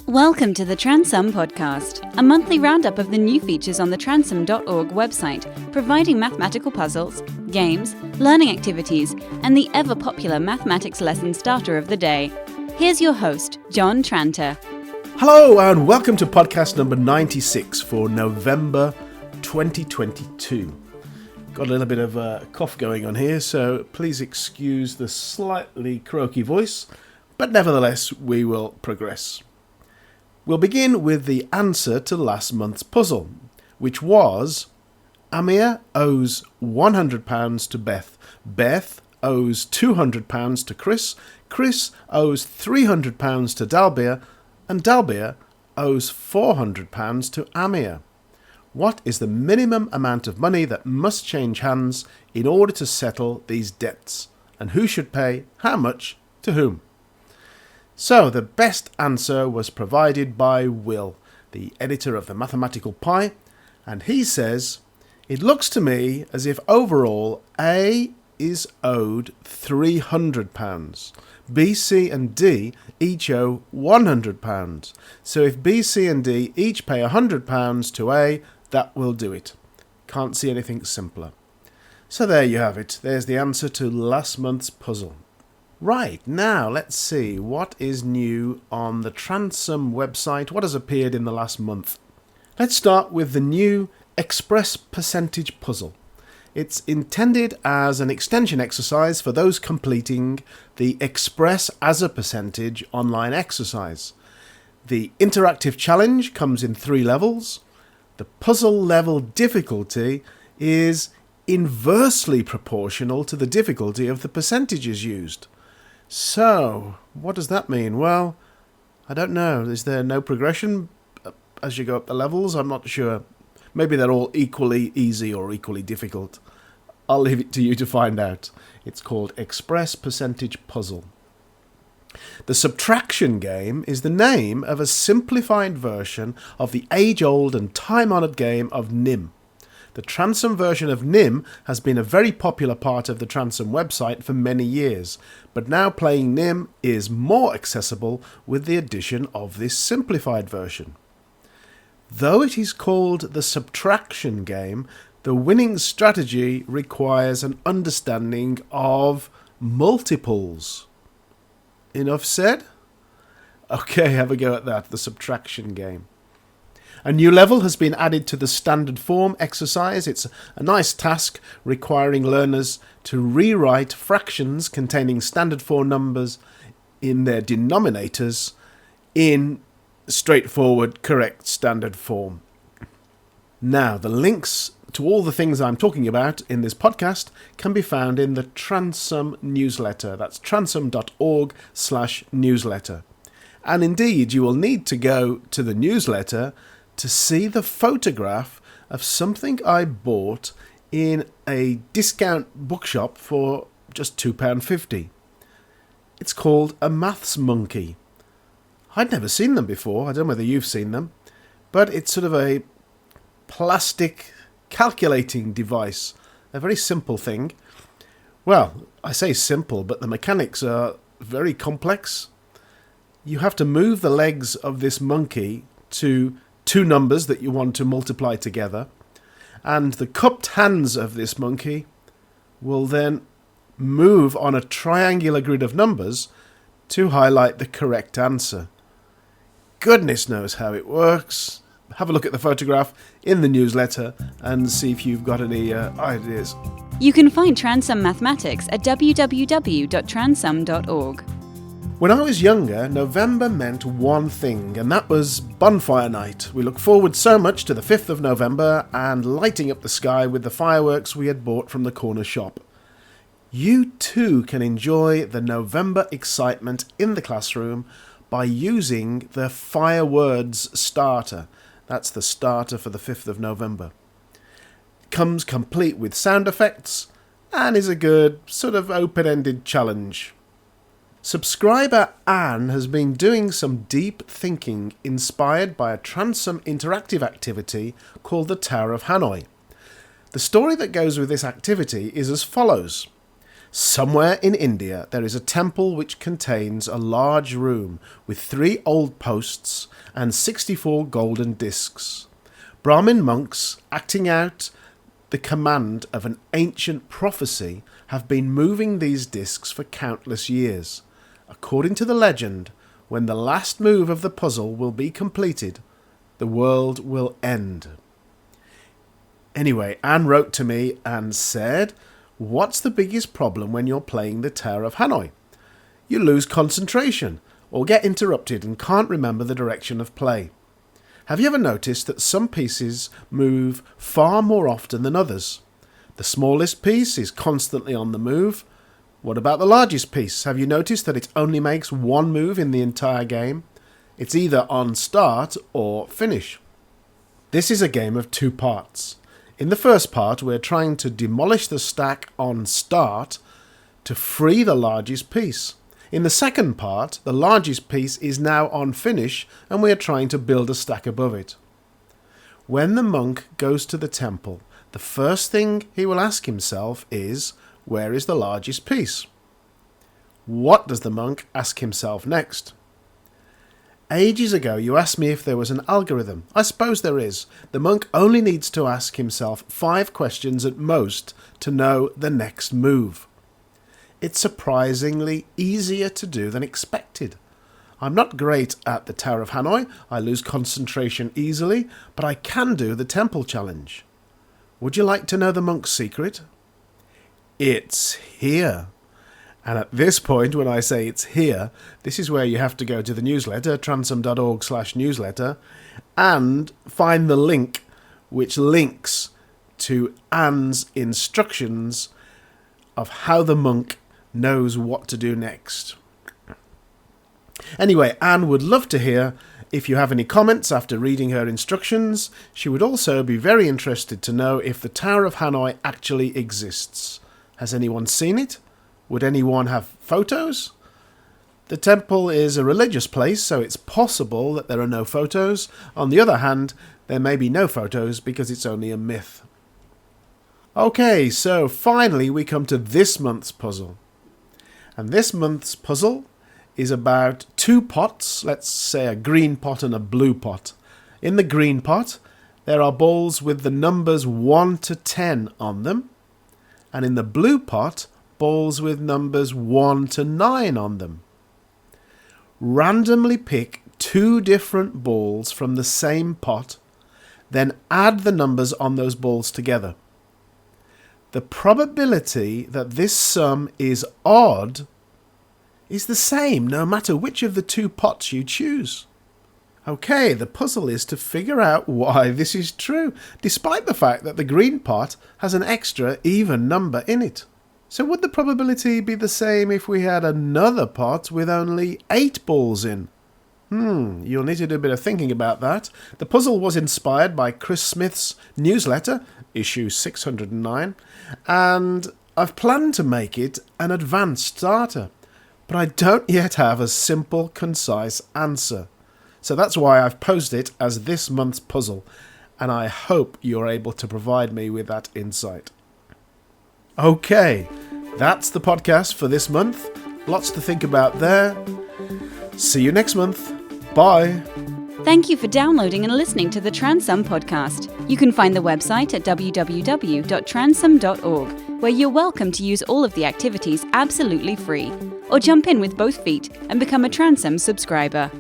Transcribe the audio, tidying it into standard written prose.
Welcome to the Transum Podcast, a monthly roundup of the new features on the transum.org website, providing mathematical puzzles, games, learning activities, and the ever-popular mathematics lesson starter of the day. Here's your host, John Tranter. Hello and welcome to podcast number 96 for November 2022. Got a little bit of a cough going on here, so please excuse the slightly croaky voice, but nevertheless we will progress. We'll begin with the answer to last month's puzzle, which was Amir owes £100 to Beth, Beth owes £200 to Chris, Chris owes £300 to Dalbir, and Dalbir owes £400 to Amir. What is the minimum amount of money that must change hands in order to settle these debts? And who should pay how much to whom? So the best answer was provided by Will, the editor of the Mathematical Pi, and he says, "It looks to me as if overall A is owed £300. B, C and D each owe £100. So if B, C and D each pay £100 to A, that will do it. Can't see anything simpler." So there you have it. There's the answer to last month's puzzle. Right, now let's see what is new on the Transum website, what has appeared in the last month. Let's start with the new Express Percentage puzzle. It's intended as an extension exercise for those completing the Express as a Percentage online exercise. The interactive challenge comes in 3 levels. The puzzle level difficulty is inversely proportional to the difficulty of the percentages used. So, what does that mean? Well, I don't know. Is there no progression as you go up the levels? I'm not sure. Maybe they're all equally easy or equally difficult. I'll leave it to you to find out. It's called Express Percentage Puzzle. The subtraction game is the name of a simplified version of the age-old and time-honoured game of NIM. The Transum version of NIM has been a very popular part of the Transum website for many years, but now playing NIM is more accessible with the addition of this simplified version. Though it is called the subtraction game, the winning strategy requires an understanding of multiples. Enough said? Okay, have a go at that, the subtraction game. A new level has been added to the standard form exercise. It's a nice task requiring learners to rewrite fractions containing standard form numbers in their denominators in straightforward, correct standard form. Now, the links to all the things I'm talking about in this podcast can be found in the Transum newsletter. That's transum.org/newsletter. And indeed, you will need to go to the newsletter to see the photograph of something I bought in a discount bookshop for just £2.50. It's called a Maths Monkey. I'd never seen them before. I don't know whether you've seen them, but it's sort of a plastic calculating device, a very simple thing. Well, I say simple, but the mechanics are very complex. You have to move the legs of this monkey to 2 numbers that you want to multiply together, and the cupped hands of this monkey will then move on a triangular grid of numbers to highlight the correct answer. Goodness knows how it works. Have a look at the photograph in the newsletter and see if you've got any ideas. You can find Transum Mathematics at www.transum.org. When I was younger, November meant one thing, and that was bonfire night. We looked forward so much to the 5th of November and lighting up the sky with the fireworks we had bought from the corner shop. You too can enjoy the November excitement in the classroom by using the Firewords starter. That's the starter for the 5th of November. It comes complete with sound effects and is a good sort of open-ended challenge. Subscriber Anne has been doing some deep thinking inspired by a Transum interactive activity called the Tower of Hanoi. The story that goes with this activity is as follows. Somewhere in India there is a temple which contains a large room with 3 old posts and 64 golden discs. Brahmin monks, acting out the command of an ancient prophecy, have been moving these discs for countless years. According to the legend, when the last move of the puzzle will be completed, the world will end. Anyway, Anne wrote to me and said, "What's the biggest problem when you're playing the Tower of Hanoi? You lose concentration or get interrupted and can't remember the direction of play. Have you ever noticed that some pieces move far more often than others? The smallest piece is constantly on the move. What about the largest piece? Have you noticed that it only makes one move in the entire game? It's either on start or finish." This is a game of 2 parts. In the first part, we're trying to demolish the stack on start to free the largest piece. In the second part, the largest piece is now on finish and we are trying to build a stack above it. When the monk goes to the temple, the first thing he will ask himself is, where is the largest piece? What does the monk ask himself next? Ages ago you asked me if there was an algorithm. I suppose there is. The monk only needs to ask himself 5 questions at most to know the next move. It's surprisingly easier to do than expected. I'm not great at the Tower of Hanoi. I lose concentration easily, but I can do the temple challenge. Would you like to know the monk's secret? It's here. And at this point, when I say it's here, this is where you have to go to the newsletter, transom.org/newsletter, and find the link which links to Anne's instructions of how the monk knows what to do next. Anyway, Anne would love to hear if you have any comments after reading her instructions. She would also be very interested to know if the Tower of Hanoi actually exists. Has anyone seen it? Would anyone have photos? The temple is a religious place, so it's possible that there are no photos. On the other hand, there may be no photos because it's only a myth. Okay, so finally we come to this month's puzzle. And this month's puzzle is about 2 pots, let's say a green pot and a blue pot. In the green pot, there are balls with the numbers 1 to 10 on them. And in the blue pot, balls with numbers 1 to 9 on them. Randomly pick 2 different balls from the same pot, then add the numbers on those balls together. The probability that this sum is odd is the same no matter which of the 2 pots you choose. Okay, the puzzle is to figure out why this is true, despite the fact that the green pot has an extra even number in it. So would the probability be the same if we had another pot with only 8 balls in? You'll need to do a bit of thinking about that. The puzzle was inspired by Chris Smith's newsletter, issue 609, and I've planned to make it an advanced starter, but I don't yet have a simple, concise answer. So that's why I've posed it as this month's puzzle, and I hope you're able to provide me with that insight. Okay, that's the podcast for this month. Lots to think about there. See you next month. Bye. Thank you for downloading and listening to the Transom podcast. You can find the website at www.transom.org, where you're welcome to use all of the activities absolutely free, or jump in with both feet and become a Transom subscriber.